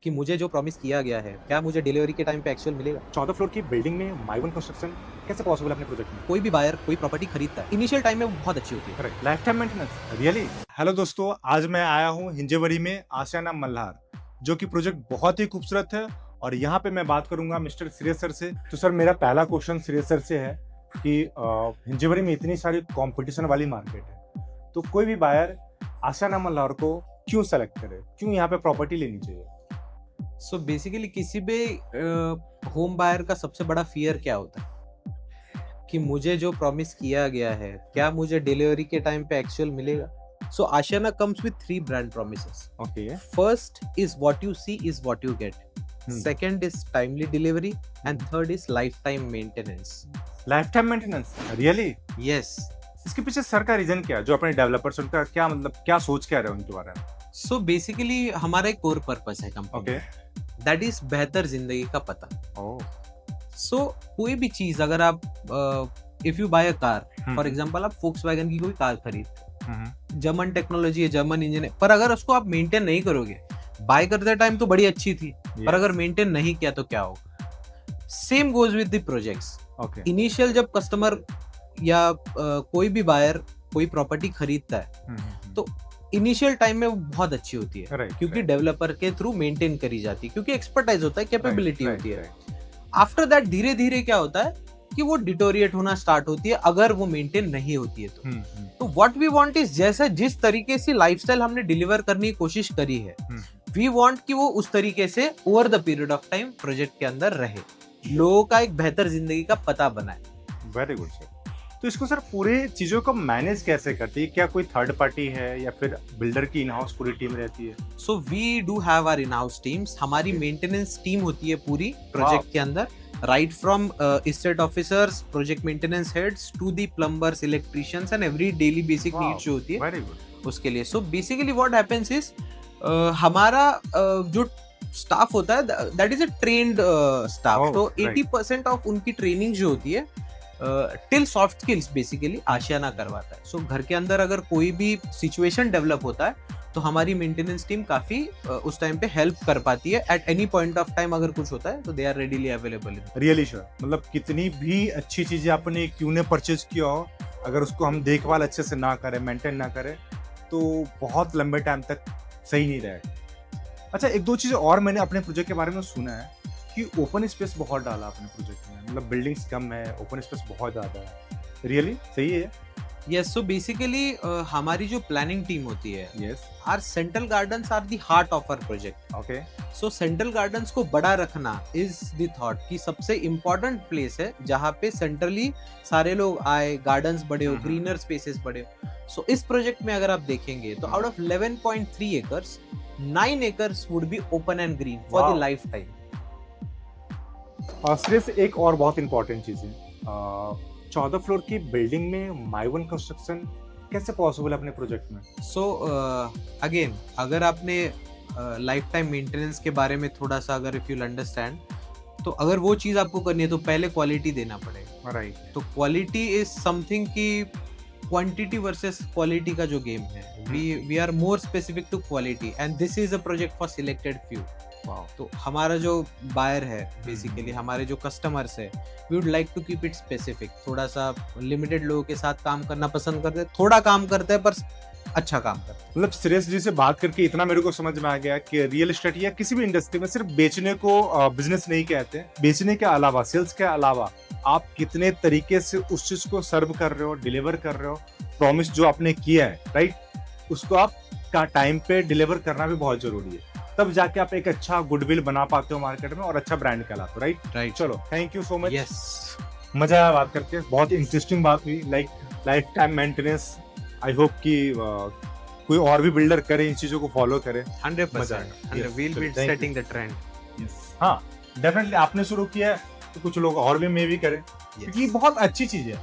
कि मुझे जो प्रॉमिस किया गया है, क्या मुझे डिलीवरी के टाइम पे एक्चुअल मिलेगा? 14 फ्लोर की बिल्डिंग में माई वन कंस्ट्रक्शन कैसे पॉसिबल है अपने प्रोजेक्ट में? कोई भी बायर कोई प्रॉपर्टी खरीदता है, इनिशियल टाइम में वो बहुत अच्छी होती है। Correct, life time maintenance, really. Hello दोस्तों, आज मैं आया हूँ हिंजेवरी में आशियाना मल्हार, जो कि प्रोजेक्ट बहुत ही खूबसूरत है। और यहाँ पे मैं बात करूंगा मिस्टर श्रेयस सर से। तो सर, मेरा पहला क्वेश्चन श्रेयस सर से है कि हिंजेवरी में इतनी सारी कंपटीशन वाली मार्केट है, तो कोई भी बायर आशियाना मल्हार को क्यों सेलेक्ट करे, क्यों यहाँ पे प्रॉपर्टी लेनी चाहिए? सो बेसिकली किसी भी होम बायर का सबसे बड़ा फियर क्या होता है कि मुझे जो प्रॉमिस किया गया है, क्या मुझे डिलीवरी के टाइम पे एक्चुअल मिलेगा? So Ashiana comes with 3 brand promises. Okay. First is what you see is what you get. Second is timely delivery, and third is lifetime maintenance. Life time maintenance, really? Yes. इसके पीछे sir का reason क्या है? जो अपने developers, उनका क्या मतलब, क्या सोच क्या रहे हैं उनके बारे में? So basically हमारा एक कोर पर्पस है कंपनी ओके। दैट इज बेहतर जिंदगी का पता। ओह। सो कोई भी चीज अगर आप if you buy a car, for example आप Volkswagen की कोई कार खरीद, जर्मन टेक्नोलॉजी है, जर्मन इंजन है, पर अगर उसको आप मेंटेन नहीं करोगे, बाय करते टाइम तो बड़ी अच्छी थी, पर अगर मेंटेन नहीं किया तो क्या होगा? Same goes with the projects. Okay. Initial जब कस्टमर या कोई भी बायर कोई प्रॉपर्टी खरीदता है, तो इनिशियल टाइम में वो बहुत अच्छी होती है, राइट, क्योंकि राइट। डेवलपर के थ्रू मेंटेन करी जाती है, क्योंकि एक्सपर्टाइज होता है, कैपेबिलिटी राइट, होती है। राइट, आफ्टर दैट धीरे धीरे क्या होता है कि वो डिटोरिएट होना स्टार्ट होती है अगर वो मेंटेन नहीं होती है तो व्हाट वी वांट इज, जैसा जिस तरीके से लाइफस्टाइल हमने डिलीवर करने की कोशिश करी है, वी वांट कि वो उस तरीके से over the period of time project के अंदर रहे, लोगों का एक बेहतर जिंदगी का पता बनाए। Very good sir. तो इसको सर पूरी चीजों को मैनेज कैसे करती है? क्या कोई थर्ड पार्टी है या फिर बिल्डर की इन हाउस पूरी टीम रहती है? So we do have our in house teams. हमारी मेंटेनेंस टीम होती है पूरी प्रोजेक्ट के अंदर, right from state officers, project maintenance heads to the plumbers, electricians and every daily basic needs जो होती है वेरी गुड। उसके लिए। So basically what happens is, हमारा जो स्टाफ होता है that is a trained staff. तो 80% ऑफ उनकी ट्रेनिंग जो होती है टिल सॉफ्ट स्किल्स बेसिकली आशियाना करवाता है। सो घर के अंदर अगर कोई भी सिचुएशन डेवलप होता है तो हमारी मेंटेनेंस टीम काफी उस टाइम पे हेल्प कर पाती है। At any point of time अगर कुछ होता है तो they are readily available. Really sure. मतलब कितनी भी अच्छी चीजें आपने क्यों ने परचेज किया हो, अगर उसको हम देखभाल अच्छे से ना करें, मेंटेन ना करें, तो बहुत लंबे टाइम तक सही नहीं रहेगा। अच्छा, एक दो चीजें और मैंने अपने प्रोजेक्ट के बारे में सुना है कि ओपन स्पेस बहुत डाला अपने प्रोजेक्ट में, मतलब बिल्डिंग्स कम है, ओपन स्पेस बहुत ज्यादा है। रियली सही है? यस। सो बेसिकली हमारी जो प्लानिंग टीम होती है, yes. Our central gardens are the heart of our project. Okay. So central gardens को बड़ा रखना इज द थॉट कि सबसे इम्पोर्टेंट प्लेस है जहाँ पे सेंट्रली सारे लोग आए, गार्डन्स बड़े हो, ग्रीनर स्पेसेस बड़े हो। सो इस प्रोजेक्ट में अगर आप देखेंगे तो out of 11.3 acres 9 acres would be open and green for the life time. और सिर्फ एक और बहुत इंपॉर्टेंट चीज है, 14 फ्लोर की बिल्डिंग में माई वन कंस्ट्रक्शन कैसे पॉसिबल है अपने प्रोजेक्ट में? सो अगेन अगर आपने लाइफ टाइम मेंटेनेंस के बारे में थोड़ा सा अगर इफ यू अंडरस्टैंड, तो अगर वो चीज आपको करनी है तो पहले क्वालिटी देना पड़ेगा। राइट। तो क्वालिटी इज समथिंग की क्वांटिटी वर्सेस क्वालिटी का जो गेम है, we are more specific to quality and this is a project for selected few. तो हमारा जो बायर है, बेसिकली हमारे जो कस्टमर्स है, we would like to keep it specific. थोड़ा सा लिमिटेड लोगों के साथ काम करना पसंद करते हैं, थोड़ा काम करते हैं पर अच्छा काम करते हैं। मतलब श्रेयस जी से बात करके इतना मेरे को समझ में आ गया कि रियल एस्टेट या किसी भी इंडस्ट्री में सिर्फ बेचने को बिजनेस नहीं कहते। बेचने के अलावा, सेल्स के अलावा आप कितने तरीके से उस चीज को सर्व कर रहे हो, डिलीवर कर रहे हो, प्रॉमिस जो आपने किया है, राइट, उसको आप का टाइम पे डिलीवर करना भी बहुत जरूरी है। तब जाके आप एक अच्छा गुडविल बना पाते हो मार्केट में और अच्छा ब्रांड कहलाते हो, राइट? राइट। चलो, thank you so much. Yes, मजा आया बात करके, बहुत इंटरेस्टिंग बात हुई। Like life time maintenance, I hope कि कोई और भी बिल्डर करे, इन चीजों को फॉलो करे। 100%। Yes, we'll be चलो, thank you. setting the trend. हाँ, डेफिनेटली आपने शुरू किया है तो कुछ लोग और भी मे भी करें, क्योंकि ये बहुत अच्छी चीज है।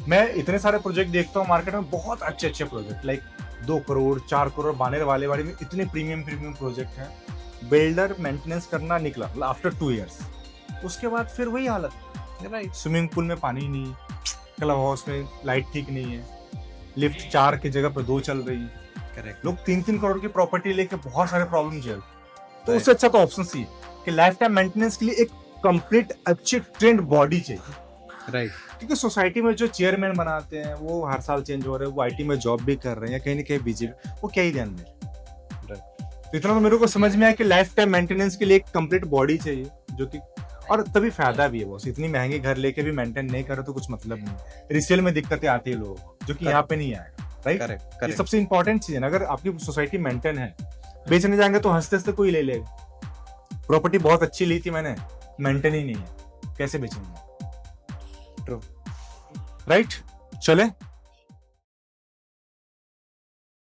मैं इतने सारे प्रोजेक्ट देखता हूँ मार्केट में, बहुत अच्छे अच्छे प्रोजेक्ट, लाइक 2 करोड़ 4 करोड़ बानेर वाले में इतने प्रीमियम प्रोजेक्ट हैं। बिल्डर मेंटेनेंस करना निकला आफ्टर 2 इयर्स, उसके बाद फिर वही हालत, राइट। स्विमिंग पूल में पानी नहीं, क्लब हाउस में लाइट ठीक नहीं है, लिफ्ट 4 की जगह पर 2 चल रही है। करेक्ट। लोग 3-3 करोड़ की प्रॉपर्टी लेके बहुत सारे प्रॉब्लम झेल। तो Right. उससे अच्छा तो ऑप्शन ही है कि लाइफ टाइम मेंटेनेंस के लिए एक कंप्लीट अच्छी ट्रेंड बॉडी चाहिए। राइट। क्योंकि सोसाइटी में जो चेयरमैन बनाते हैं वो हर साल चेंज हो रहे हैं, वो आईटी में जॉब भी कर रहे हैं या कहीं ना कहीं बिजी, वो क्या ही ध्यान दे रहे हैं। तो इतना तो मेरे को समझ में आया कि लाइफ टाइम मेंटेनेंस के लिए एक कंप्लीट बॉडी चाहिए जो कि, और तभी फायदा भी है। बॉस इतनी महंगी घर लेके भी मेंटेन नहीं करे तो कुछ मतलब नहीं। रिसेल में दिक्कतें आती है लोगों को, जो कि यहाँ पे नहीं आएगा। राइट, करेक्ट ये करेक्ट। सबसे इंपॉर्टेंट चीज है ना। अगर आपकी सोसाइटी मेंटेन है, बेचने जाएंगे तो हंसते हंसते कोई ले लेगा। प्रॉपर्टी बहुत अच्छी ली थी मैंने, मेंटेन ही नहीं है, कैसे बेचेंगे? ट्रू। राइट, चले